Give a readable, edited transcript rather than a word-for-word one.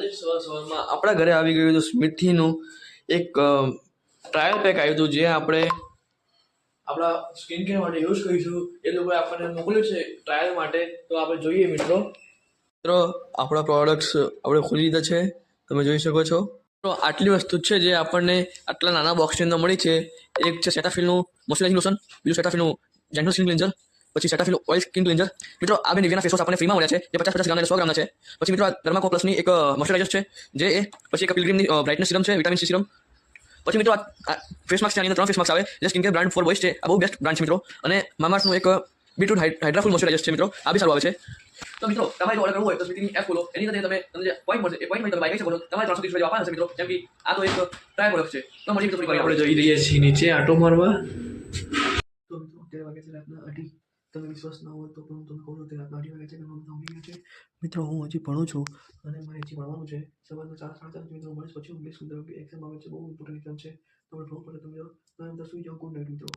આજે સવારમાં આપણા ઘરે આવી ગયું હતું સ્મિથીનું એક ટ્રાયલ પેક આવ્યું હતું, જે આપણે આપણા સ્કિન કેર માટે યુઝ કરીશું. એ લોકોએ આપણને મોકલ્યું છે ટ્રાયલ માટે, તો આપણે જોઈએ મિત્રો. આપણા પ્રોડક્ટ્સ આપણે ખોલી લીધા છે, તમે જોઈ શકો છો. તો આટલી વસ્તુ છે જે આપણને આટલા નાના બોક્સની અંદર મળી છે. એક છે સેટાફિલનું મોઇશ્ચરાઇઝિંગ લોશન, બીજું સેટાફિલનું જેન્ટલ સ્કિન ક્લિન્ઝર, પછી સેટાફિલ ઓઇલ સ્કિન ક્લિન્ઝર. મિત્રો આ બે નિવિયાના ફેસ વોશ આપણને ફ્રીમાં મળ્યા છે, જે 50 ગ્રામ અને 100 ગ્રામના છે. પછી મિત્રો આ ડર્માકો પ્લસની એક મોઇશ્ચરાઇઝર છે, જે એ પછી એક પિલગ્રીમની બ્રાઇટનેસ સિરમ છે, વિટામિન સી સિરમ. પછી મિત્રો આ ફેસ માસ્ક છે, આની અંદર 3 ફેસ માસ્ક આવે, જે skin care brand four boys છે. આ બહુ બેસ્ટ બ્રાન્ડ છે મિત્રો. અને મામાઅર્થનું એક બીટરૂટ હાઇડ્રાફુલ મોઇશ્ચરાઇઝર છે મિત્રો, આ બી સારું આવે છે. તો મિત્રો તમારે ઓર્ડર કરવું હોય તો સ્વીટીની એપ ખોલો, એની અંદર તમને જે પોઈન્ટ મળશે એ પોઈન્ટ તમે બાય કરી શકો છો. તમારે 330 રૂપિયા આપવાના હશે મિત્રો, જેમ કે આ તો એક ટ્રાય પ્રોડક્ટ છે. તો મળીએ મિત્રો, આપણે જઈ રહ્યા છીએ નીચે આટો મારવા. તો મિત્રો અત્યારે વાગે છે રાતના 8. તમે વિશ્વાસ ના હોય તો પણ હું તમને કહું છું, રાતના 8 વાગે છે, ઘરમાં બધા ઊંઘી ગયા છે. મિત્રો હું હજી ભણું છું અને મારે હજી ભણવાનું છે. સવારના 4 સાડા 4 મિત્રો મળીશ, પછી હું 20 એક્ઝામ આવે છે, બહુ ઇમ્પોર્ટન્ટ એક્ઝામ છે, તો આપણે ભણવું પડે. તમે બધા સુઈ જાઓ. ગુડ નાઇટ મિત્રો.